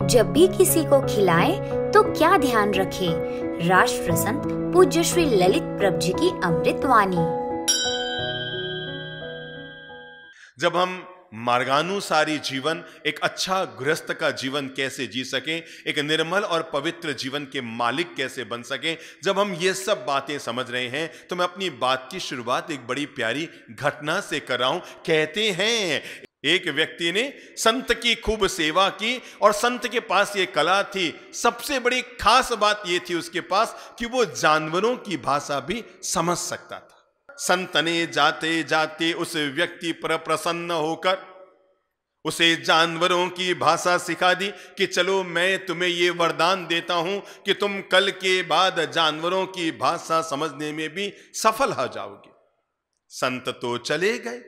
जब भी किसी को खिलाएं तो क्या ध्यान रखें। राष्ट्र संत पूज्य श्री ललित प्रभ जी की अमृत वाणी। जब हम मार्गानुसारी जीवन, एक अच्छा गृहस्थ का जीवन कैसे जी सकें, एक निर्मल और पवित्र जीवन के मालिक कैसे बन सकें, जब हम ये सब बातें समझ रहे हैं तो मैं अपनी बात की शुरुआत एक बड़ी प्यारी घटना से कर रहा हूं। कहते हैं एक व्यक्ति ने संत की खूब सेवा की और संत के पास ये कला थी। सबसे बड़ी खास बात ये थी उसके पास कि वो जानवरों की भाषा भी समझ सकता था। संत ने जाते जाते उस व्यक्ति पर प्रसन्न होकर उसे जानवरों की भाषा सिखा दी कि चलो मैं तुम्हें ये वरदान देता हूं कि तुम कल के बाद जानवरों की भाषा समझने में भी सफल हो जाओगे। संत तो चले गए,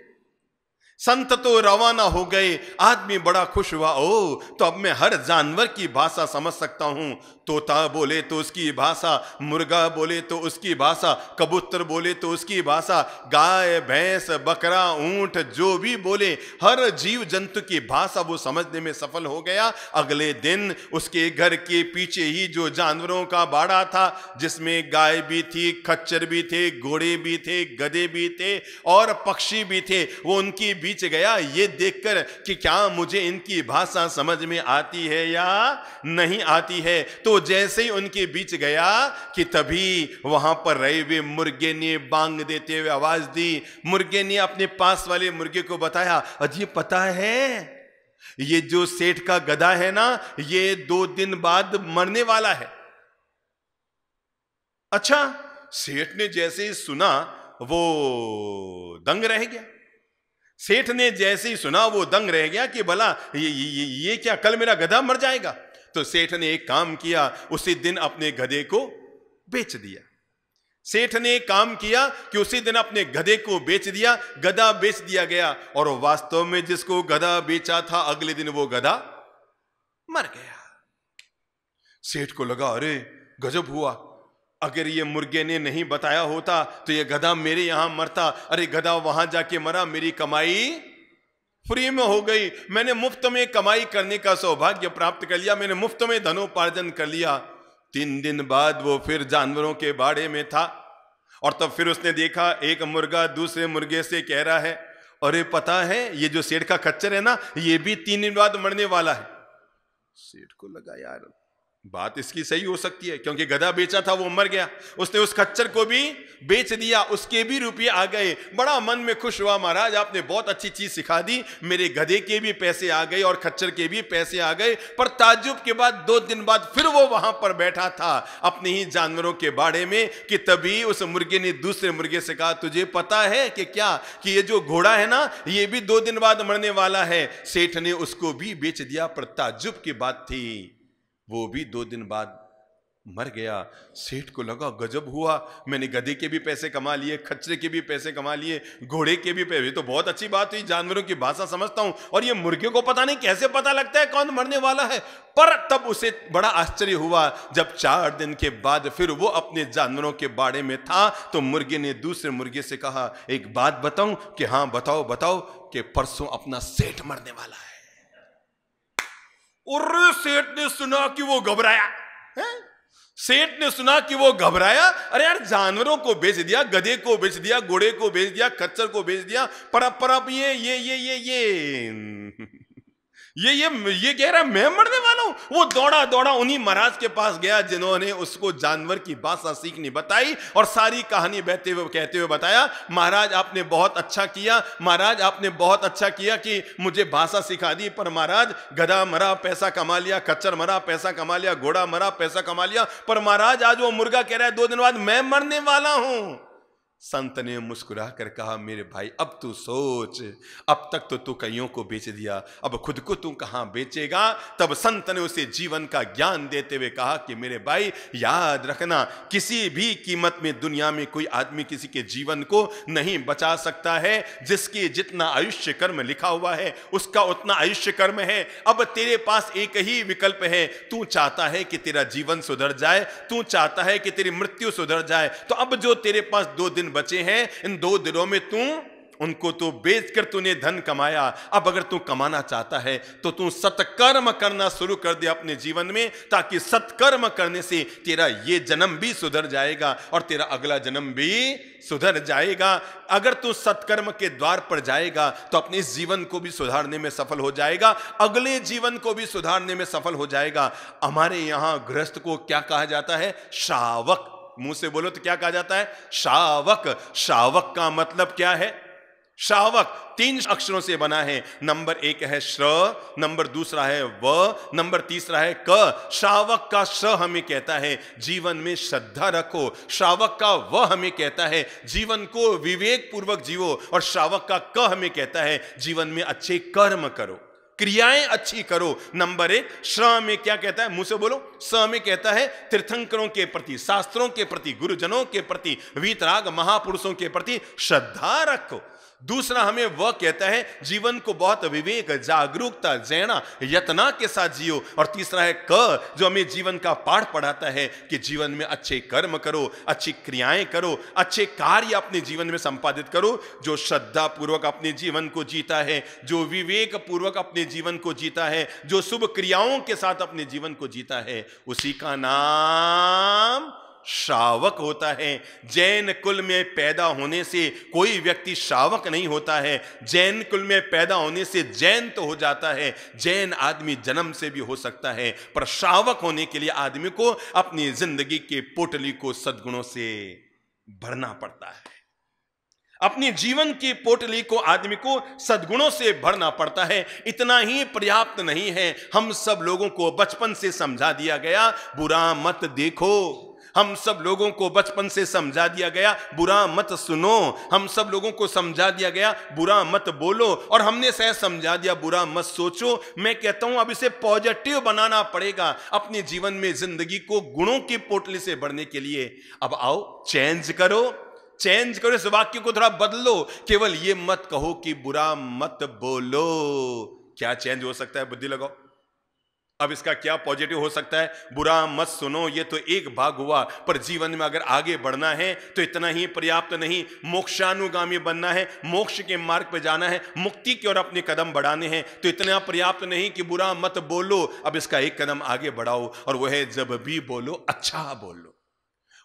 संत तो रवाना हो गए। आदमी बड़ा खुश हुआ, ओ तो अब मैं हर जानवर की भाषा समझ सकता हूं। तोता बोले तो उसकी भाषा, मुर्गा बोले तो उसकी भाषा, कबूतर बोले तो उसकी भाषा, गाय भैंस बकरा ऊंट जो भी बोले हर जीव जंतु की भाषा वो समझने में सफल हो गया। अगले दिन उसके घर के पीछे ही जो जानवरों का बाड़ा था, जिसमें गाय भी थी, खच्चर भी थे, घोड़े भी थे, गधे भी थे और पक्षी भी थे, वो उनकी बीच गया ये देखकर कि क्या मुझे इनकी भाषा समझ में आती है या नहीं आती है। तो जैसे ही उनके बीच गया कि तभी वहां पर रहे हुए मुर्गे ने बांग देते हुए आवाज दी। मुर्गे ने अपने पास वाले मुर्गे को बताया, अजी पता है ये जो सेठ का गधा है ना, ये 2 दिन बाद मरने वाला है। अच्छा, सेठ ने जैसे ही सुना वो दंग रह गया। सेठ ने जैसे ही सुना वो दंग रह गया कि भला ये क्या, कल मेरा गधा मर जाएगा। तो सेठ ने एक काम किया, उसी दिन अपने गधे को बेच दिया। सेठ ने एक काम किया कि उसी दिन अपने गधे को बेच दिया, गधा बेच दिया गया और वास्तव में जिसको गधा बेचा था अगले दिन वो गधा मर गया। सेठ को लगा अरे गजब हुआ, अगर ये मुर्गे ने नहीं बताया होता तो ये गधा मेरे यहां मरता। अरे गधा वहां जाके मरा, मेरी कमाई फ्री में हो गई। मैंने मुफ्त में कमाई करने का सौभाग्य प्राप्त कर लिया, मैंने मुफ्त में धनोपार्जन कर लिया। 3 दिन बाद वो फिर जानवरों के बाड़े में था और तब फिर उसने देखा एक मुर्गा दूसरे मुर्गे से कह रहा है, अरे पता है ये जो सेठ का खच्चर है ना, ये भी 3 दिन बाद मरने वाला है। सेठ को लगा यार बात इसकी सही हो सकती है, क्योंकि गधा बेचा था वो मर गया, उसने उस खच्चर को भी बेच दिया, उसके भी रुपये आ गए। बड़ा मन में खुश हुआ, महाराज आपने बहुत अच्छी चीज सिखा दी, मेरे गधे के भी पैसे आ गए और खच्चर के भी पैसे आ गए। पर ताज्जुब के बाद 2 दिन बाद फिर वो वहां पर बैठा था अपने ही जानवरों के बाड़े में कि तभी उस मुर्गे ने दूसरे मुर्गे से कहा, तुझे पता है कि क्या कि ये जो घोड़ा है ना ये भी 2 दिन बाद मरने वाला है। सेठ ने उसको भी बेच दिया, पर ताज्जुब की बात थी वो भी 2 दिन बाद मर गया। सेठ को लगा गजब हुआ, मैंने गधे के भी पैसे कमा लिए, खच्चरे के भी पैसे कमा लिए, घोड़े के भी पैसे, तो बहुत अच्छी बात हुई, जानवरों की भाषा समझता हूं। और ये मुर्गे को पता नहीं कैसे पता लगता है कौन मरने वाला है। पर तब उसे बड़ा आश्चर्य हुआ जब 4 दिन के बाद फिर वो अपने जानवरों के बाड़े में था तो मुर्गे ने दूसरे मुर्गे से कहा, एक बात बताऊं? कि हाँ बताओ बताओ। कि परसों अपना सेठ मरने वाला है। और सेठ ने सुना कि वो घबराया है? सेठ ने सुना कि वो घबराया, अरे यार जानवरों को बेच दिया, गधे को बेच दिया, घोड़े को बेच दिया, खच्चर को बेच दिया, पर अब ये कह रहा मैं मरने वाला हूं। वो दौड़ा दौड़ा उन्हीं महाराज के पास गया जिन्होंने उसको जानवर की भाषा सीखनी बताई और सारी कहानी बहते हुए कहते हुए बताया, महाराज आपने बहुत अच्छा किया, महाराज आपने बहुत अच्छा किया कि मुझे भाषा सिखा दी। पर महाराज गधा मरा पैसा कमा लिया, खच्चर मरा पैसा कमा लिया, घोड़ा मरा पैसा कमा लिया, पर महाराज आज वो मुर्गा कह रहा है 2 दिन बाद मैं मरने वाला हूं। संत ने मुस्कुरा कर कहा, मेरे भाई अब तू सोच, अब तक तो तू कईयों को बेच दिया, अब खुद को तू कहां बेचेगा। तब संत ने उसे जीवन का ज्ञान देते हुए कहा कि मेरे भाई याद रखना, किसी भी कीमत में दुनिया में कोई आदमी किसी के जीवन को नहीं बचा सकता है। जिसके जितना आयुष्य कर्म लिखा हुआ है उसका उतना आयुष्य कर्म है। अब तेरे पास एक ही विकल्प है, तू चाहता है कि तेरा जीवन सुधर जाए, तू चाहता है कि तेरी मृत्यु सुधर जाए, तो अब जो तेरे पास 2 दिन बचे हैं, इन 2 दिनों में तू उनको तो बेचकर तूने धन कमाया। अब अगर तू कमाना चाहता है तो तू सत्कर्म करना शुरू कर दे अपने जीवन में, ताकि सत्कर्म करने से तेरा ये जन्म भी सुधर जाएगा और तेरा अगला जन्म भी सुधर जाएगा। अगर तू सत्कर्म के द्वार पर जाएगा तो अपने इस जीवन को भी सुधारने में सफल हो जाएगा, अगले जीवन को भी सुधारने में सफल हो जाएगा। हमारे यहां गृहस्थ को क्या कहा जाता है? श्रावक। मुंह से बोलो तो क्या कहा जाता है? श्रावक। श्रावक का मतलब क्या है? श्रावक 3 अक्षरों से बना है। नंबर 1 है श्र, नंबर 2 है व, नंबर 3 है क। श्रावक का श्र हमें कहता है जीवन में श्रद्धा रखो, श्रावक का व हमें कहता है जीवन को विवेक पूर्वक जियो, और श्रावक का क हमें कहता है जीवन में अच्छे कर्म करो, क्रियाएं अच्छी करो। नंबर 1 श्र में क्या कहता है? मुंह से बोलो। स में कहता है तीर्थंकरों के प्रति, शास्त्रों के प्रति, गुरुजनों के प्रति, वीतराग महापुरुषों के प्रति श्रद्धा रखो। दूसरा हमें वह कहता है जीवन को बहुत विवेक, जागरूकता, जैना, यतना के साथ जियो। और तीसरा है क, जो हमें जीवन का पाठ पढ़ाता है कि जीवन में अच्छे कर्म करो, अच्छी क्रियाएं करो, अच्छे कार्य अपने जीवन में संपादित करो। जो श्रद्धा पूर्वक अपने जीवन को जीता है, जो विवेक पूर्वक अपने जीवन को जीता है, जो शुभ क्रियाओं के साथ अपने जीवन को जीता है, उसी का नाम श्रावक होता है। जैन कुल में पैदा होने से कोई व्यक्ति श्रावक नहीं होता है। जैन कुल में पैदा होने से जैन तो हो जाता है, जैन आदमी जन्म से भी हो सकता है, पर श्रावक होने के लिए आदमी को अपनी जिंदगी के पोटली को सद्गुणों से भरना पड़ता है। अपनी जीवन की पोटली को आदमी को सद्गुणों से भरना पड़ता है। इतना ही पर्याप्त नहीं है। हम सब लोगों को बचपन से समझा दिया गया बुरा मत देखो, हम सब लोगों को बचपन से समझा दिया गया बुरा मत सुनो, हम सब लोगों को समझा दिया गया बुरा मत बोलो, और हमने शायद समझा दिया बुरा मत सोचो। मैं कहता हूं अब इसे पॉजिटिव बनाना पड़ेगा अपने जीवन में, जिंदगी को गुणों की पोटली से भरने के लिए। अब आओ चेंज करो, चेंज करो, इस वाक्य को थोड़ा बदलो। केवल ये मत कहो कि बुरा मत बोलो। क्या चेंज हो सकता है? बुद्धि लगाओ। अब इसका क्या पॉजिटिव हो सकता है? बुरा मत सुनो, ये तो एक भाग हुआ, पर जीवन में अगर आगे बढ़ना है तो इतना ही पर्याप्त नहीं, मोक्षानुगामी बनना है, मोक्ष के मार्ग पर जाना है, मुक्ति की ओर अपने कदम बढ़ाने हैं, तो इतना पर्याप्त नहीं कि बुरा मत बोलो। अब इसका एक कदम आगे बढ़ाओ, और वह है जब भी बोलो अच्छा बोलो।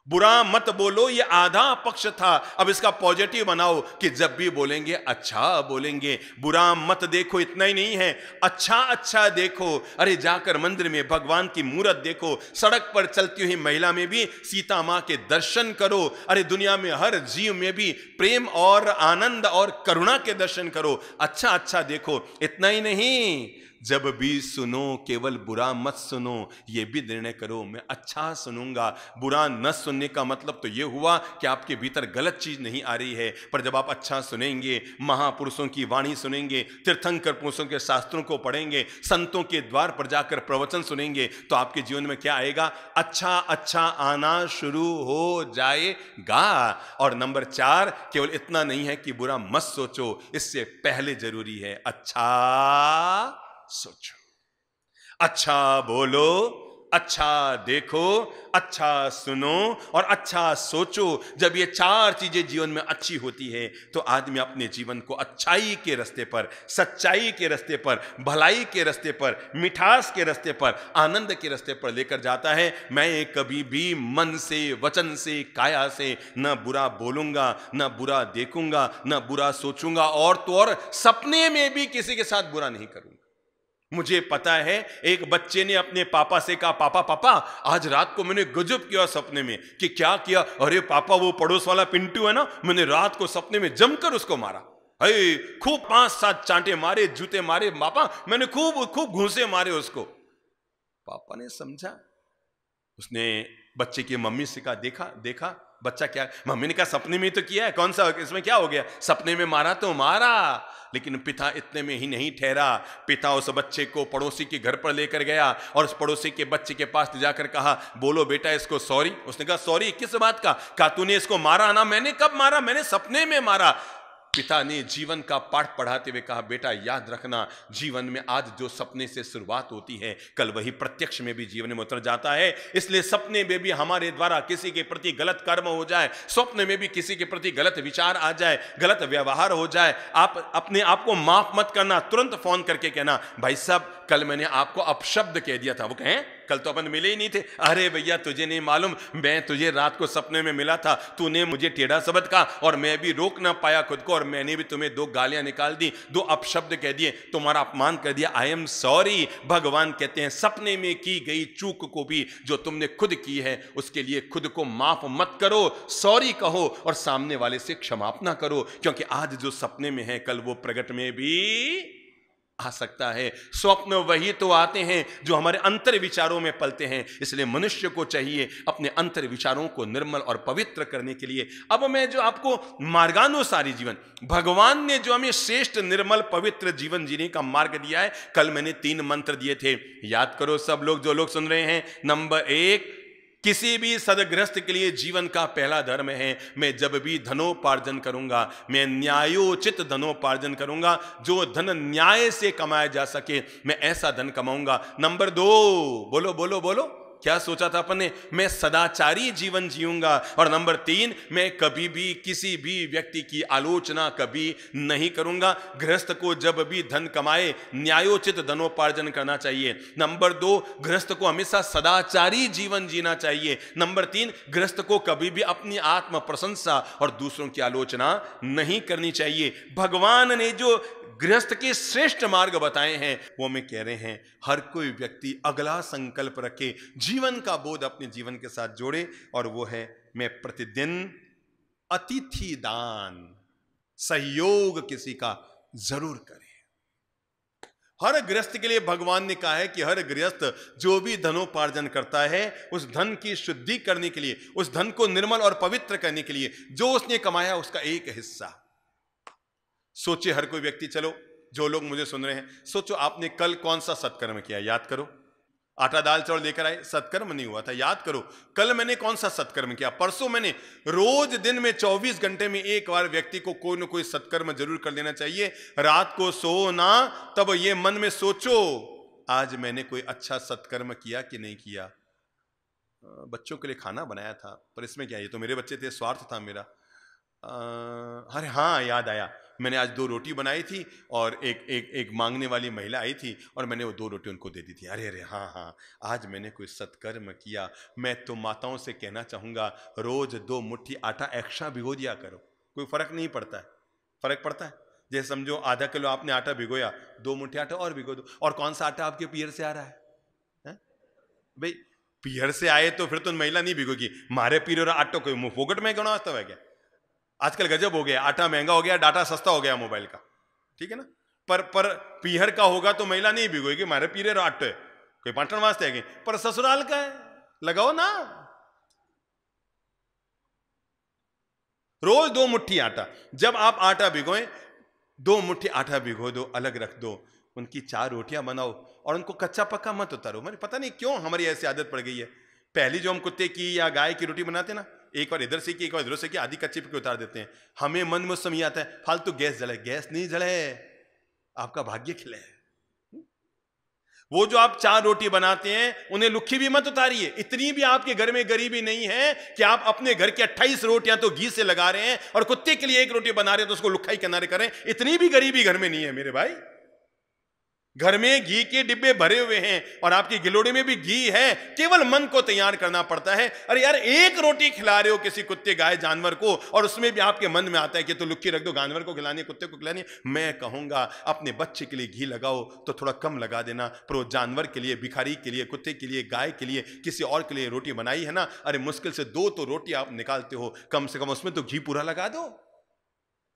बुरा मत बोलो ये आधा पक्ष था, अब इसका पॉजिटिव बनाओ कि जब भी बोलेंगे अच्छा बोलेंगे। बुरा मत देखो इतना ही नहीं है, अच्छा अच्छा देखो। अरे जाकर मंदिर में भगवान की मूर्त देखो, सड़क पर चलती हुई महिला में भी सीता मां के दर्शन करो। अरे दुनिया में हर जीव में भी प्रेम और आनंद और करुणा के दर्शन करो, अच्छा अच्छा देखो। इतना ही नहीं, जब भी सुनो केवल बुरा मत सुनो, ये भी निर्णय करो मैं अच्छा सुनूंगा। बुरा न सुनने का मतलब तो ये हुआ कि आपके भीतर गलत चीज नहीं आ रही है, पर जब आप अच्छा सुनेंगे, महापुरुषों की वाणी सुनेंगे, तीर्थंकर पुरुषों के शास्त्रों को पढ़ेंगे, संतों के द्वार पर जाकर प्रवचन सुनेंगे, तो आपके जीवन में क्या आएगा? अच्छा अच्छा आना शुरू हो जाएगा। और नंबर 4, केवल इतना नहीं है कि बुरा मत सोचो, इससे पहले जरूरी है अच्छा सोचो, अच्छा बोलो, अच्छा देखो, अच्छा सुनो और अच्छा सोचो। जब ये 4 चीजें जीवन में अच्छी होती है तो आदमी अपने जीवन को अच्छाई के रास्ते पर, सच्चाई के रास्ते पर, भलाई के रास्ते पर, मिठास के रास्ते पर, आनंद के रास्ते पर लेकर जाता है। मैं कभी भी मन से, वचन से, काया से न बुरा बोलूंगा, न बुरा देखूंगा, न बुरा सोचूंगा, और तो और सपने में भी किसी के साथ बुरा नहीं करूंगा। मुझे पता है एक बच्चे ने अपने पापा से कहा, पापा पापा आज रात को मैंने गजब किया सपने में। कि क्या किया? अरे पापा वो पड़ोस वाला पिंटू है ना, मैंने रात को सपने में जमकर उसको मारा। अरे खूब 5-7 चांटे मारे, जूते मारे पापा, मैंने खूब घूंसे मारे उसको। पापा ने समझा, उसने बच्चे की मम्मी से कहा, देखा बच्चा क्या? मम्मी ने कहा सपने में तो किया है, कौन सा इसमें क्या हो गया? सपने में मारा तो मारा। लेकिन पिता इतने में ही नहीं ठहरा, पिता उस बच्चे को पड़ोसी के घर पर लेकर गया और उस पड़ोसी के बच्चे के पास जाकर कहा, बोलो बेटा इसको सॉरी। उसने कहा सॉरी किस बात का? कहा तूने इसको मारा ना? मैंने कब मारा? मैंने सपने में मारा। पिता ने जीवन का पाठ पढ़ाते हुए कहा, बेटा याद रखना, जीवन में आज जो सपने से शुरुआत होती है कल वही प्रत्यक्ष में भी जीवन में उतर जाता है। इसलिए सपने में भी हमारे द्वारा किसी के प्रति गलत कर्म हो जाए, स्वप्न में भी किसी के प्रति गलत विचार आ जाए, गलत व्यवहार हो जाए, आप अपने आप को माफ मत करना, तुरंत फोन करके कहना, भाई साहब कल मैंने आपको अपशब्द कह दिया था। वो कहें कल तो अपन मिले ही नहीं थे। अरे भैया तुझे नहीं मालूम, मैं तुझे रात को सपने में मिला था, तूने मुझे टेढ़ा शब्द कहा और मैं भी रोक ना पाया खुद को, और मैंने भी तुम्हें 2 गालियां निकाल दी, 2 अपशब्द कह दिए, तुम्हारा अपमान कर दिया। I am sorry. भगवान कहते हैं सपने में की गई चूक को भी जो तुमने खुद की है उसके लिए खुद को माफ मत करो, सॉरी कहो और सामने वाले से क्षमापना करो, क्योंकि आज जो सपने में है कल वो प्रगट में भी आ सकता है। स्वप्न वही तो आते हैं जो हमारे अंतर विचारों में पलते हैं। इसलिए मनुष्य को चाहिए अपने अंतर विचारों को निर्मल और पवित्र करने के लिए। अब मैं जो आपको मार्गानुसारी जीवन, भगवान ने जो हमें श्रेष्ठ निर्मल पवित्र जीवन जीने का मार्ग दिया है, कल मैंने 3 मंत्र दिए थे, याद करो सब लोग जो लोग सुन रहे हैं। नंबर 1, किसी भी सदगृहस्थ के लिए जीवन का पहला धर्म है, मैं जब भी धनोपार्जन करूंगा मैं न्यायोचित धनोपार्जन करूंगा, जो धन न्याय से कमाया जा सके मैं ऐसा धन कमाऊंगा। नंबर 2, बोलो बोलो बोलो, क्या सोचा था अपन ने, मैं सदाचारी जीवन जीऊंगा। और नंबर 3, मैं कभी भी किसी भी व्यक्ति की आलोचना कभी नहीं करूंगा। गृहस्थ को जब भी धन कमाए न्यायोचित धनोपार्जन करना चाहिए। नंबर 2, गृहस्थ को हमेशा सदाचारी जीवन जीना चाहिए। नंबर 3, गृहस्थ को कभी भी अपनी आत्म प्रशंसा और दूसरों की आलोचना नहीं करनी चाहिए। भगवान ने जो गृहस्थ के श्रेष्ठ मार्ग बताए हैं वो मैं कह रहे हैं, हर कोई व्यक्ति अगला संकल्प रखे, जीवन का बोध अपने जीवन के साथ जोड़े, और वो है मैं प्रतिदिन अतिथि दान, सहयोग किसी का जरूर करे। हर गृहस्थ के लिए भगवान ने कहा है कि हर गृहस्थ जो भी धनोपार्जन करता है उस धन की शुद्धि करने के लिए, उस धन को निर्मल और पवित्र करने के लिए जो उसने कमाया उसका एक हिस्सा सोचे। हर कोई व्यक्ति, चलो जो लोग मुझे सुन रहे हैं, सोचो आपने कल कौन सा सत्कर्म किया, याद करो। आटा दाल चावल लेकर आए, सत्कर्म नहीं हुआ था, याद करो। कल मैंने कौन सा सत्कर्म किया, परसों मैंने। रोज दिन में 24 घंटे में एक बार व्यक्ति को कोई ना कोई सत्कर्म जरूर कर लेना चाहिए। रात को सो ना, तब ये मन में सोचो आज मैंने कोई अच्छा सत्कर्म किया कि नहीं किया। बच्चों के लिए खाना बनाया था, पर इसमें क्या, ये तो मेरे बच्चे थे, स्वार्थ था मेरा। अरे हाँ, याद आया, मैंने आज 2 रोटी बनाई थी और एक मांगने वाली महिला आई थी और मैंने वो 2 रोटी उनको दे दी थी। अरे अरे हाँ, आज मैंने कोई सत्कर्म किया। मैं तो माताओं से कहना चाहूँगा, रोज 2 मुट्ठी आटा एक्स्ट्रा भिगो दिया करो, कोई फर्क नहीं पड़ता है। फर्क पड़ता है, जैसे समझो आधा किलो आपने आटा भिगोया, 2 मुट्ठी आटा और भिगो दो। और कौन सा आटा आपके पियर से आ रहा है? भाई पियर से आए तो फिर तो महिला नहीं भिगोगी, मारे पियर आटा कोई मुंह फोकट में क्यों वास्तव है क्या? आजकल गजब हो गया, आटा महंगा हो गया, डाटा सस्ता हो गया मोबाइल का, ठीक है ना। पर पीहर का होगा तो महिला नहीं भिगोएगी, मारे पीरे आटे कोई पाटन वास्ते है, पर ससुराल का है, लगाओ ना। रोज 2 मुट्ठी आटा, जब आप आटा भिगोएं 2 मुट्ठी आटा भिगो दो, अलग रख दो, उनकी 4 रोटियां बनाओ और उनको कच्चा पक्का मत उतारो। मैंने पता नहीं क्यों हमारी ऐसी आदत पड़ गई है। पहली जो हम कुत्ते की या गाय की रोटी बनाते ना, एक बार इधर से की एक बार इधर से की, आधी कच्ची पक्की उतार देते हैं। हमें मन में समझ आता है फालतू गैस जले, गैस नहीं जले, आपका भाग्य खिले। वो जो आप 4 रोटी बनाते हैं उन्हें लुक्खी भी मत उतारिए। इतनी भी आपके घर में गरीबी नहीं है कि आप अपने घर की 28 रोटियां तो घी से लगा रहे हैं और कुत्ते के लिए 1 रोटी बना रहे हैं तो उसको लुक्खा ही किनारे करें। इतनी भी गरीबी घर में नहीं है मेरे भाई। घर में घी के डिब्बे भरे हुए हैं और आपकी गिलोड़ी में भी घी है, केवल मन को तैयार करना पड़ता है। अरे यार, 1 रोटी खिला रहे हो किसी कुत्ते गाय जानवर को और उसमें भी आपके मन में आता है कि तो लुक्की रख दो, जानवर को खिलानी, कुत्ते को खिलानी। मैं कहूंगा अपने बच्चे के लिए घी लगाओ तो थोड़ा कम लगा देना, पर वो जानवर के लिए, भिखारी के लिए, कुत्ते के लिए, गाय के लिए, किसी और के लिए रोटी बनाई है ना, अरे मुश्किल से 2 तो रोटी आप निकालते हो, कम से कम उसमें तो घी पूरा लगा दो।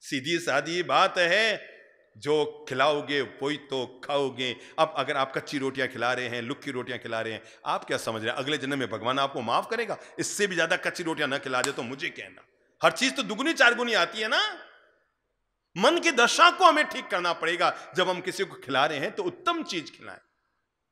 सीधी सादी बात है, जो खिलाओगे वही तो खाओगे। अब अगर आप कच्ची रोटियां खिला रहे हैं, लुक्की रोटियां खिला रहे हैं, आप क्या समझ रहे हैं अगले जन्म में भगवान आपको माफ करेगा? इससे भी ज्यादा कच्ची रोटियां ना खिला दे तो मुझे कहना। हर चीज तो दुगुनी 4 गुनी आती है ना। मन की दशा को हमें ठीक करना पड़ेगा। जब हम किसी को खिला रहे हैं तो उत्तम चीज खिलाएं।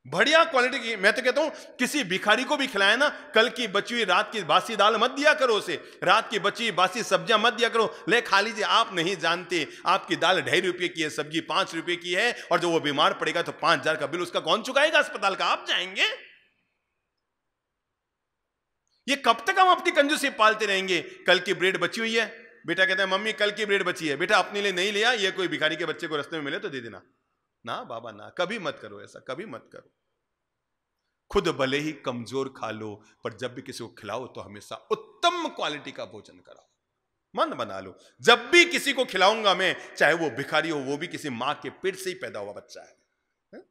बढ़िया क्वालिटी की। मैं तो कहता हूं किसी भिखारी को भी खिलाए ना, कल की बची हुई रात की बासी दाल मत दिया करो उसे, रात की बची हुई बासी सब्जियां मत दिया करो, ले खा लीजिए। आप नहीं जानते आपकी दाल 2.5 रुपए की है, सब्जी 5 रुपए की है, और जो वो बीमार पड़ेगा तो 5,000 का बिल उसका कौन चुकाएगा अस्पताल का? आप जाएंगे? ये कब तक हम अपनी कंजूसी पालते रहेंगे? कल की ब्रेड बची हुई है, बेटा कहता है मम्मी कल की ब्रेड बची है, बेटा अपने लिए नहीं लिया, ये कोई भिखारी के बच्चे को रास्ते में मिले तो दे देना। ना बाबा ना, कभी मत करो ऐसा, कभी मत करो। खुद भले ही कमजोर खा लो, पर जब भी किसी को खिलाओ तो हमेशा उत्तम क्वालिटी का भोजन कराओ। मन बना लो, जब भी किसी को खिलाऊंगा मैं, चाहे वो भिखारी हो, वो भी किसी मां के पेट से ही पैदा हुआ बच्चा है।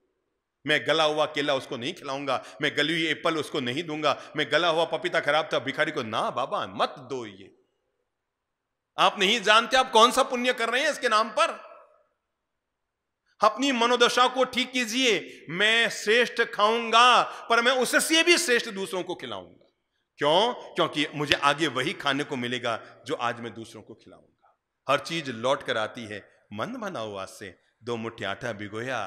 मैं गला हुआ केला उसको नहीं खिलाऊंगा, मैं गली हुई एप्पल उसको नहीं दूंगा, मैं गला हुआ पपीता खराब था भिखारी को, ना बाबा मत दो। ये आप नहीं जानते आप कौन सा पुण्य कर रहे हैं इसके नाम पर। अपनी मनोदशा को ठीक कीजिए। मैं श्रेष्ठ खाऊंगा, पर मैं उससे भी श्रेष्ठ दूसरों को खिलाऊंगा। क्यों? क्योंकि मुझे आगे वही खाने को मिलेगा जो आज मैं दूसरों को खिलाऊंगा। हर चीज लौट कर आती है। मन बनाओ आज से, 2 मुट्ठी आटा भिगोया,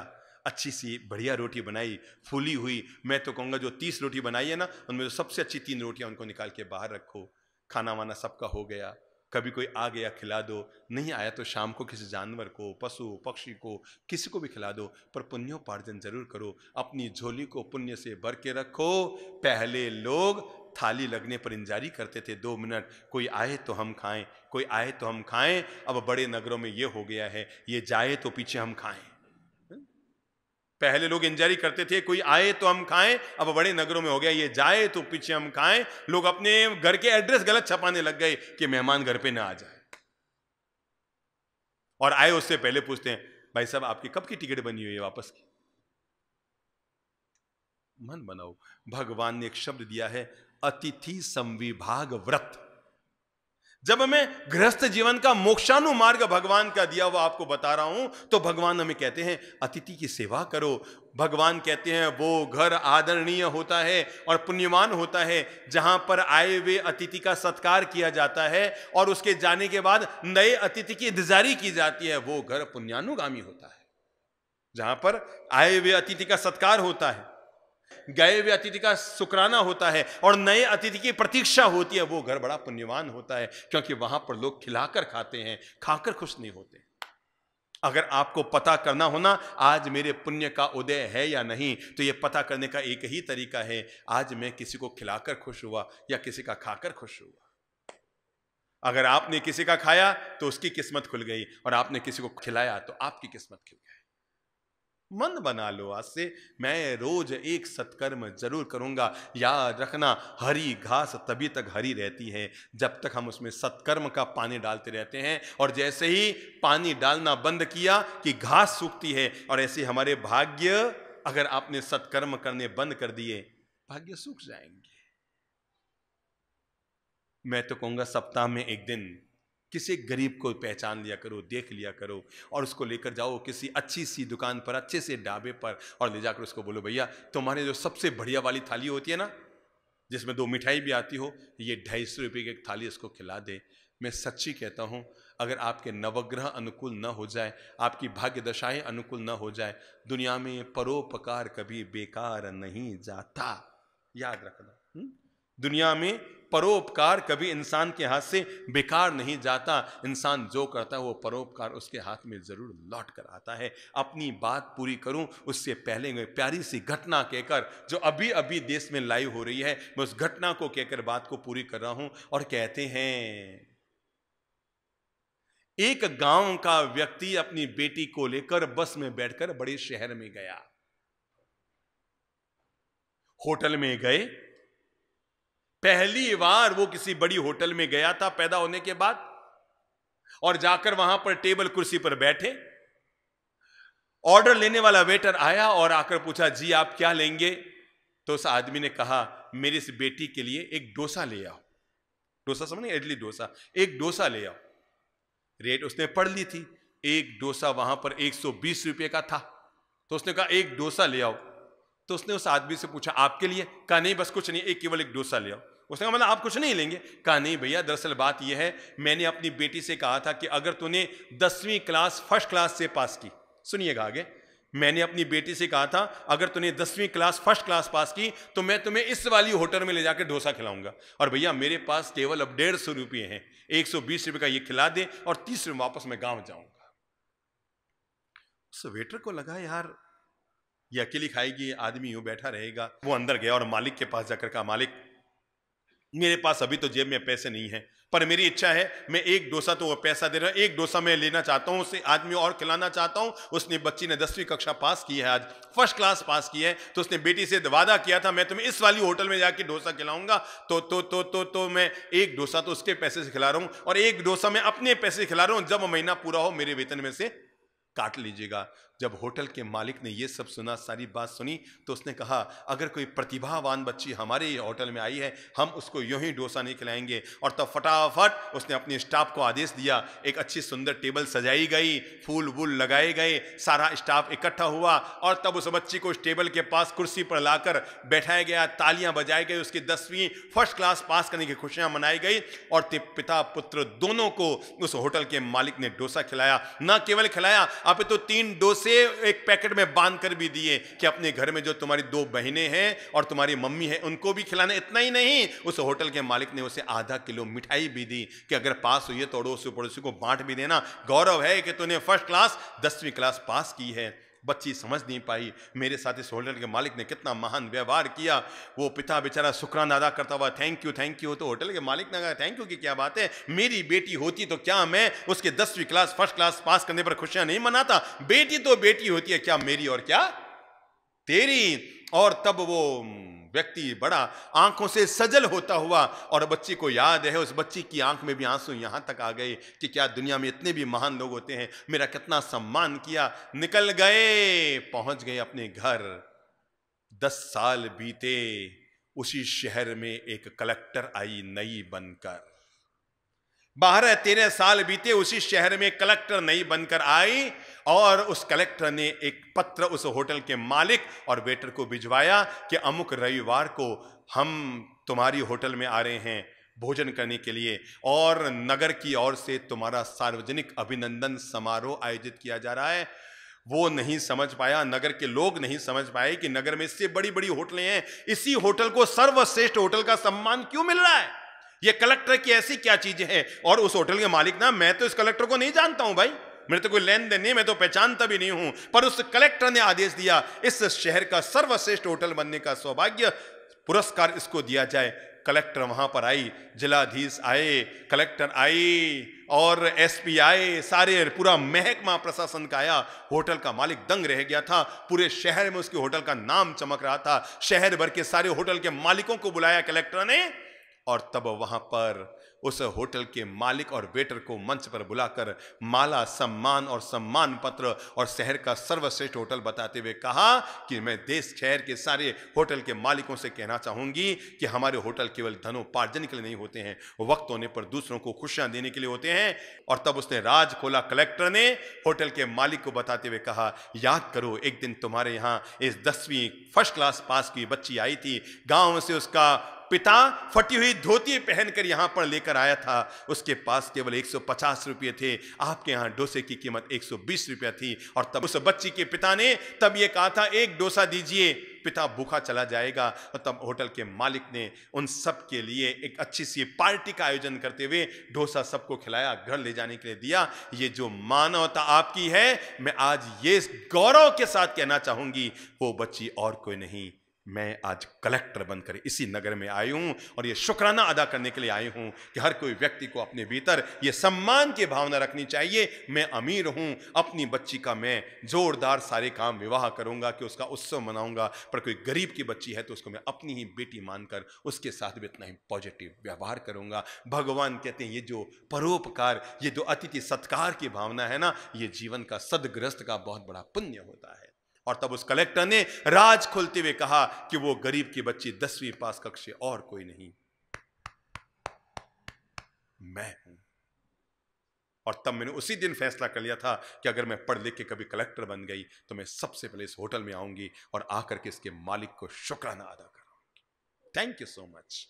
अच्छी सी बढ़िया रोटी बनाई, फूली हुई। मैं तो कहूंगा जो 30 रोटी बनाई है ना, उनमें जो सबसे अच्छी 3 रोटियां उनको निकाल के बाहर रखो। खाना वाना सबका हो गया, कभी कोई आ गया खिला दो, नहीं आया तो शाम को किसी जानवर को, पशु पक्षी को, किसी को भी खिला दो, पर पुण्योपार्जन जरूर करो। अपनी झोली को पुण्य से भर के रखो। पहले लोग थाली लगने पर इंतजारी करते थे 2 मिनट, कोई आए तो हम खाएं, कोई आए तो हम खाएं। अब बड़े नगरों में ये हो गया है, ये जाए तो पीछे हम खाएं। पहले लोग इंतजारी करते थे कोई आए तो हम खाएं, अब बड़े नगरों में हो गया ये जाए तो पीछे हम खाएं। लोग अपने घर के एड्रेस गलत छपाने लग गए कि मेहमान घर पे ना आ जाए, और आए उससे पहले पूछते हैं भाई साहब आपकी कब की टिकट बनी हुई है वापस की। मन बनाओ। भगवान ने एक शब्द दिया है, अतिथि संविभाग व्रत। जब मैं गृहस्थ जीवन का मोक्षानुमार्ग भगवान का दिया हुआ आपको बता रहा हूं, तो भगवान हमें कहते हैं अतिथि की सेवा करो। भगवान कहते हैं वो घर आदरणीय होता है और पुण्यवान होता है जहां पर आए हुए अतिथि का सत्कार किया जाता है और उसके जाने के बाद नए अतिथि की इंतजारी की जाती है। वो घर पुण्यानुगामी होता है जहां पर आए हुए अतिथि का सत्कार होता है, गए हुए अतिथि का शुक्राना होता है और नए अतिथि की प्रतीक्षा होती है। वो घर बड़ा पुण्यवान होता है, क्योंकि वहां पर लोग खिलाकर खाते हैं, खाकर खुश नहीं होते। अगर आपको पता करना हो ना आज मेरे पुण्य का उदय है या नहीं, तो यह पता करने का एक ही तरीका है, आज मैं किसी को खिलाकर खुश हुआ या किसी का खाकर खुश हुआ। अगर आपने किसी का खाया तो उसकी किस्मत खुल गई, और आपने किसी को खिलाया तो आपकी किस्मत खुल गई। मन बना लो आज से, मैं रोज एक सत्कर्म जरूर करूंगा। याद रखना, हरी घास तभी तक हरी रहती है जब तक हम उसमें सत्कर्म का पानी डालते रहते हैं, और जैसे ही पानी डालना बंद किया कि घास सूखती है। और ऐसे हमारे भाग्य, अगर आपने सत्कर्म करने बंद कर दिए, भाग्य सूख जाएंगे। मैं तो कहूंगा सप्ताह में एक दिन किसी गरीब को पहचान लिया करो, देख लिया करो, और उसको लेकर जाओ किसी अच्छी सी दुकान पर, अच्छे से ढाबे पर, और ले जाकर उसको बोलो भैया तुम्हारे जो सबसे बढ़िया वाली थाली होती है ना, जिसमें 2 मिठाई भी आती हो, ये 250 रुपये की एक थाली इसको खिला दे। मैं सच्ची कहता हूं, अगर आपके नवग्रह अनुकूल न हो जाए, आपकी भाग्य दशाएं अनुकूल न हो जाए, दुनिया में परोपकार कभी बेकार नहीं जाता। याद रखना, दुनिया में परोपकार कभी इंसान के हाथ से बेकार नहीं जाता। इंसान जो करता है वो परोपकार उसके हाथ में जरूर लौट कर आता है। अपनी बात पूरी करूं उससे पहले मैं प्यारी सी घटना कहकर, जो अभी अभी देश में लाइव हो रही है, मैं उस घटना को कहकर बात को पूरी कर रहा हूं। और कहते हैं एक गांव का व्यक्ति अपनी बेटी को लेकर बस में बैठकर बड़े शहर में गया। होटल में गए, पहली बार वो किसी बड़ी होटल में गया था पैदा होने के बाद, और जाकर वहां पर टेबल कुर्सी पर बैठे। ऑर्डर लेने वाला वेटर आया और आकर पूछा जी आप क्या लेंगे। तो उस आदमी ने कहा मेरी इस बेटी के लिए एक डोसा ले आओ। डोसा समझे, इडली डोसा, एक डोसा ले आओ। रेट उसने पढ़ ली थी, एक डोसा वहां पर 120 रुपये का था। तो उसने कहा एक डोसा ले आओ। तो उसने उस आदमी से पूछा आपके लिए? कहा नहीं बस कुछ नहीं, केवल एक डोसा ले आओ। उसने कहा मतलब आप कुछ नहीं लेंगे? कहा नहीं भैया, दरअसल बात यह है, मैंने अपनी बेटी से कहा था कि अगर तूने 10वीं क्लास फर्स्ट क्लास से पास की, सुनिएगा आगे, मैंने अपनी बेटी से कहा था अगर तूने 10वीं क्लास फर्स्ट क्लास पास की तो मैं तुम्हें इस वाली होटल में ले जाकर डोसा खिलाऊंगा। और भैया मेरे पास केवल अब 150 रुपये हैं, 120 रुपये का ये खिला दे और 30 रुपये वापस मैं गांव जाऊंगा। उस वेटर को लगा यार ये अकेली खाएगी, आदमी यूं बैठा रहेगा। वो अंदर गया और मालिक के पास जाकर कहा, मालिक मेरे पास अभी तो जेब में पैसे नहीं है, पर मेरी इच्छा है, मैं एक डोसा तो वो पैसा दे रहा है, एक डोसा मैं लेना चाहता हूं, उसे आदमी और खिलाना चाहता हूं। उसने बच्ची ने 10वीं कक्षा पास की है, आज फर्स्ट क्लास पास की है, तो उसने बेटी से वादा किया था मैं तुम्हें इस वाली होटल में जाके डोसा खिलाऊंगा। तो मैं एक डोसा तो उसके पैसे से खिला रहा हूं और एक डोसा मैं अपने पैसे से खिला रहा हूं, जब महीना पूरा हो मेरे वेतन में से काट लीजिएगा। जब होटल के मालिक ने यह सब सुना, सारी बात सुनी, तो उसने कहा अगर कोई प्रतिभावान बच्ची हमारे होटल में आई है हम उसको यूं ही डोसा नहीं खिलाएंगे। और तब फटाफट उसने अपने स्टाफ को आदेश दिया, एक अच्छी सुंदर टेबल सजाई गई, फूल वूल लगाए गए, सारा स्टाफ इकट्ठा हुआ और तब उस बच्ची को उस टेबल के पास कुर्सी पर लाकर बैठाया गया, तालियां बजाई गई, उसकी 10वीं फर्स्ट क्लास पास करने की खुशियां मनाई गई। और पिता पुत्र दोनों को उस होटल के मालिक ने डोसा खिलाया। न केवल खिलाया, अब तो 3 डोसे एक पैकेट में बांध कर भी दिए कि अपने घर में जो तुम्हारी 2 बहनें हैं और तुम्हारी मम्मी है उनको भी खिलाना। इतना ही नहीं, उस होटल के मालिक ने उसे आधा किलो मिठाई भी दी कि अगर पास हुई है तो अड़ोसी पड़ोसी को बांट भी देना, गौरव है कि तूने फर्स्ट क्लास 10वीं क्लास पास की है। बच्ची समझ नहीं पाई मेरे साथ इस होटल के मालिक ने कितना महान व्यवहार किया। वो पिता बेचारा शुक्राना अदा करता हुआ थैंक यू। तो होटल के मालिक ने कहा थैंक यू की क्या बात है, मेरी बेटी होती तो क्या मैं उसके 10वीं क्लास फर्स्ट क्लास पास करने पर खुशियां नहीं मनाता? बेटी तो बेटी होती है, क्या मेरी और क्या तेरी? और तब वो व्यक्ति बड़ा आंखों से सजल होता हुआ, और बच्ची को याद है, उस बच्ची की आंख में भी आंसू यहां तक आ गए कि क्या दुनिया में इतने भी महान लोग होते हैं, मेरा कितना सम्मान किया। निकल गए, पहुंच गए अपने घर। 10 साल बीते, उसी शहर में एक कलेक्टर आई नई बनकर। 12-13 साल बीते, उसी शहर में कलेक्टर नई बनकर आई और उस कलेक्टर ने एक पत्र उस होटल के मालिक और वेटर को भिजवाया कि अमुक रविवार को हम तुम्हारी होटल में आ रहे हैं भोजन करने के लिए और नगर की ओर से तुम्हारा सार्वजनिक अभिनंदन समारोह आयोजित किया जा रहा है। वो नहीं समझ पाया, नगर के लोग नहीं समझ पाए कि नगर में इससे बड़ी बड़ी होटलें हैं, इसी होटल को सर्वश्रेष्ठ होटल का सम्मान क्यों मिल रहा है? ये कलेक्टर की ऐसी क्या चीजें हैं? और उस होटल के मालिक ना, मैं तो इस कलेक्टर को नहीं जानता हूं भाई, मेरे तो कोई लेन देन नहीं, मैं तो पहचानता भी नहीं हूं, पर उस कलेक्टर ने आदेश दिया इस शहर का सर्वश्रेष्ठ होटल बनने का सौभाग्य पुरस्कार इसको दिया जाए। कलेक्टर वहां पर आई, जिलाधीश आए, कलेक्टर आई और एसपी आए, सारे पूरा महकमा प्रशासन का आया। होटल का मालिक दंग रह गया था, पूरे शहर में उसके होटल का नाम चमक रहा था। शहर भर के सारे होटल के मालिकों को बुलाया कलेक्टर ने और तब वहां पर उस होटल के मालिक और वेटर को मंच पर बुलाकर माला, सम्मान और सम्मान पत्र और शहर का सर्वश्रेष्ठ होटल बताते हुए कहा कि मैं देश शहर के सारे होटल के मालिकों से कहना चाहूंगी कि हमारे होटल केवल धनोपार्जन के लिए नहीं होते हैं, वक्त होने पर दूसरों को खुशियां देने के लिए होते हैं। और तब उसने राज खोला। कलेक्टर ने होटल के मालिक को बताते हुए कहा, याद करो एक दिन तुम्हारे यहाँ इस 10वीं फर्स्ट क्लास पास की बच्ची आई थी, गांव से उसका पिता फटी हुई धोती पहनकर यहां पर लेकर आया था, उसके पास केवल 150 रुपये थे, आपके यहां डोसे की कीमत 120 रुपया थी। और तब उस बच्ची के पिता ने तब ये कहा था एक डोसा दीजिए, पिता भूखा चला जाएगा। और तब होटल के मालिक ने उन सब के लिए एक अच्छी सी पार्टी का आयोजन करते हुए डोसा सबको खिलाया, घर ले जाने के लिए दिया। ये जो मानवता आपकी है, मैं आज ये गौरव के साथ कहना चाहूंगी, वो बच्ची और कोई नहीं, मैं आज कलेक्टर बनकर इसी नगर में आई हूं और ये शुक्राना अदा करने के लिए आई हूं कि हर कोई व्यक्ति को अपने भीतर ये सम्मान की भावना रखनी चाहिए। मैं अमीर हूं, अपनी बच्ची का मैं जोरदार सारे काम विवाह करूंगा कि उसका उत्सव मनाऊंगा, पर कोई गरीब की बच्ची है तो उसको मैं अपनी ही बेटी मानकर उसके साथ भी इतना ही पॉजिटिव व्यवहार करूंगा। भगवान कहते हैं ये जो परोपकार, ये जो अतिथि सत्कार की भावना है ना, ये जीवन का सदगृहस्थ का बहुत बड़ा पुण्य होता है। और तब उस कलेक्टर ने राज खोलते हुए कहा कि वो गरीब की बच्ची 10वीं पास कक्षा और कोई नहीं, मैं हूं। और तब मैंने उसी दिन फैसला कर लिया था कि अगर मैं पढ़ लिख के कभी कलेक्टर बन गई तो मैं सबसे पहले इस होटल में आऊंगी और आकर के इसके मालिक को शुक्राना अदा करूंगी। Thank you so much.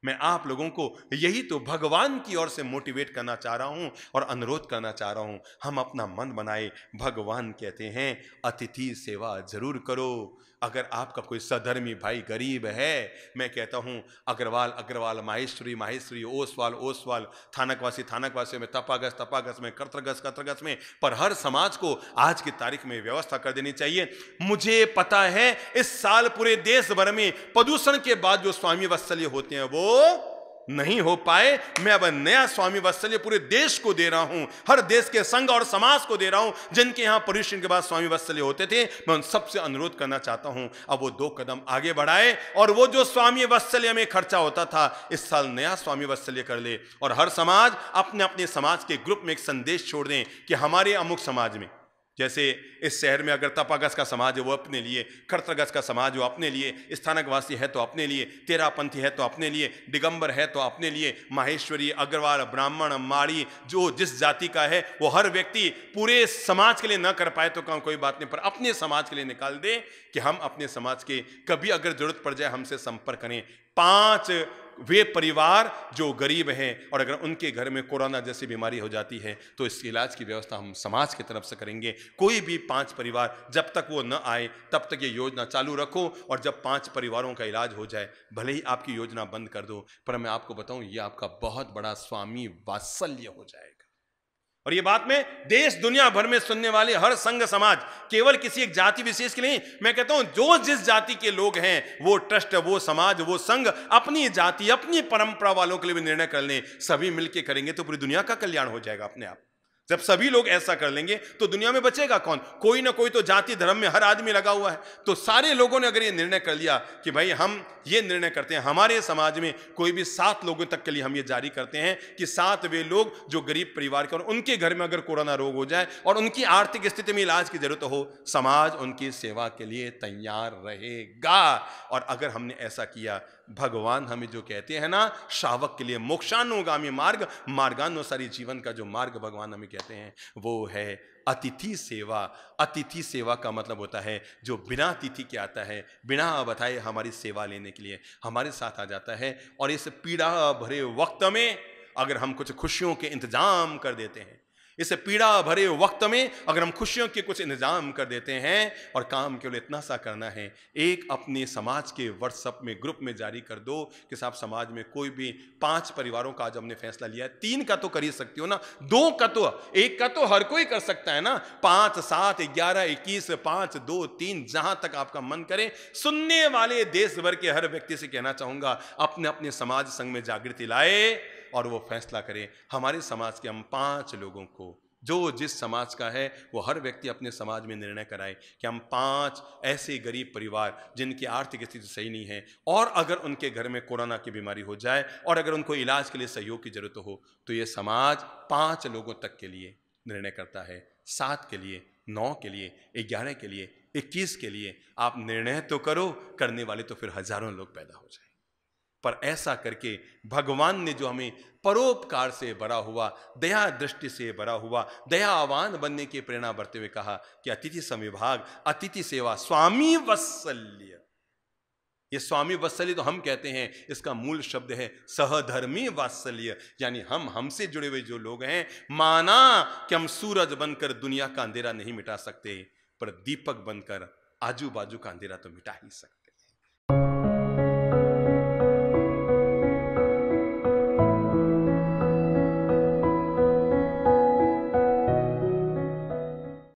मैं आप लोगों को यही तो भगवान की ओर से मोटिवेट करना चाह रहा हूं और अनुरोध करना चाह रहा हूं। हम अपना मन बनाए। भगवान कहते हैं अतिथि सेवा जरूर करो। अगर आपका कोई सधर्मी भाई गरीब है, मैं कहता हूं अग्रवाल, माहेश्वरी, ओसवाल, थानकवासी में, तपागस में, कर्तगस में, पर हर समाज को आज की तारीख में व्यवस्था कर देनी चाहिए। मुझे पता है इस साल पूरे देश भर में प्रदूषण के बाद जो स्वामी वात्सल्य होते हैं वो नहीं हो पाए। मैं अब नया स्वामी वात्सल्य पूरे देश को दे रहा हूं, हर देश के संघ और समाज को दे रहा हूं जिनके यहां पर्यूषण के बाद स्वामी वात्सल्य होते थे। मैं उन सबसे अनुरोध करना चाहता हूं अब वो 2 कदम आगे बढ़ाए और वो जो स्वामी वात्सल्य में खर्चा होता था इस साल नया स्वामी वात्सल्य कर ले और हर समाज अपने अपने समाज के ग्रुप में एक संदेश छोड़ दें कि हमारे अमुक समाज में, जैसे इस शहर में अगर तपागस का समाज है वो अपने लिए, खरतगस का समाज वो अपने लिए, स्थानकवासी है तो अपने लिए, तेरापंथी है तो अपने लिए, दिगंबर है तो अपने लिए, माहेश्वरी, अग्रवाल, ब्राह्मण, माड़ी, जो जिस जाति का है वो हर व्यक्ति पूरे समाज के लिए न कर पाए तो कोई बात नहीं, पर अपने समाज के लिए निकाल दे कि हम अपने समाज के कभी अगर जरूरत पड़ जाए हमसे संपर्क करें। 5 वे परिवार जो गरीब हैं और अगर उनके घर में कोरोना जैसी बीमारी हो जाती है तो इस इलाज की व्यवस्था हम समाज की तरफ से करेंगे। कोई भी 5 परिवार जब तक वो न आए तब तक ये योजना चालू रखो और जब 5 परिवारों का इलाज हो जाए भले ही आपकी योजना बंद कर दो, पर मैं आपको बताऊं ये आपका बहुत बड़ा स्वामी वात्सल्य हो जाएगा। और ये बात मैं देश दुनिया भर में सुनने वाले हर संघ समाज, केवल किसी एक जाति विशेष के नहीं, मैं कहता हूं जो जिस जाति के लोग हैं वो ट्रस्ट, वो समाज, वो संघ अपनी जाति, अपनी परंपरा वालों के लिए भी निर्णय कर लें, सभी मिलकर करेंगे तो पूरी दुनिया का कल्याण हो जाएगा अपने आप। जब सभी लोग ऐसा कर लेंगे तो दुनिया में बचेगा कौन? कोई ना कोई तो जाति धर्म में हर आदमी लगा हुआ है। तो सारे लोगों ने अगर ये निर्णय कर लिया कि भाई हम ये निर्णय करते हैं हमारे समाज में कोई भी 7 लोगों तक के लिए हम ये जारी करते हैं कि 7 वे लोग जो गरीब परिवार के और उनके घर में अगर कोरोना रोग हो जाए और उनकी आर्थिक स्थिति में इलाज की जरूरत हो, समाज उनकी सेवा के लिए तैयार रहेगा। और अगर हमने ऐसा किया, भगवान हमें जो कहते हैं ना, श्रावक के लिए मोक्षानुगामी मार्ग, मार्गानुसारी जीवन का जो मार्ग भगवान हमें कहते हैं वो है अतिथि सेवा। अतिथि सेवा का मतलब होता है जो बिना अतिथि के आता है, बिना बताए हमारी सेवा लेने के लिए हमारे साथ आ जाता है। और इस पीड़ा भरे वक्त में अगर हम कुछ खुशियों के इंतजाम कर देते हैं, इस पीड़ा भरे वक्त में अगर हम खुशियों के कुछ इंतजाम कर देते हैं, और काम केवल इतना सा करना है, एक अपने समाज के व्हाट्सएप में ग्रुप में जारी कर दो कि साहब समाज में कोई भी 5 परिवारों का आज हमने फैसला लिया है, 3 का तो कर ही सकती हो ना, 2 का तो, 1 का तो हर कोई कर सकता है ना, 5, 7, 11, 21, 5, 2, 3 जहां तक आपका मन करे। सुनने वाले देश भर के हर व्यक्ति से कहना चाहूंगा अपने अपने समाज संघ में जागृति लाए और वो फैसला करें हमारे समाज के हम 5 लोगों को, जो जिस समाज का है वो हर व्यक्ति अपने समाज में निर्णय कराए कि हम 5 ऐसे गरीब परिवार जिनकी आर्थिक स्थिति सही नहीं है और अगर उनके घर में कोरोना की बीमारी हो जाए और अगर उनको इलाज के लिए सहयोग की जरूरत हो तो ये समाज 5 लोगों तक के लिए निर्णय करता है, 7 के लिए, 9 के लिए, 11 के लिए, 21 के लिए। आप निर्णय तो करो, करने वाले तो फिर हजारों लोग पैदा हो जाए। पर ऐसा करके भगवान ने जो हमें परोपकार से भरा हुआ, दया दृष्टि से भरा हुआ, दयावान बनने की प्रेरणा बढ़ते हुए कहा कि अतिथि संविभाग, अतिथि सेवा, स्वामी वात्सल्य। ये स्वामी वात्सल्य तो हम कहते हैं, इसका मूल शब्द है सहधर्मी वात्सल्य, यानी हम हमसे जुड़े हुए जो लोग हैं, माना कि हम सूरज बनकर दुनिया का अंधेरा नहीं मिटा सकते, पर दीपक बनकर आजू बाजू का अंधेरा तो मिटा ही सकते।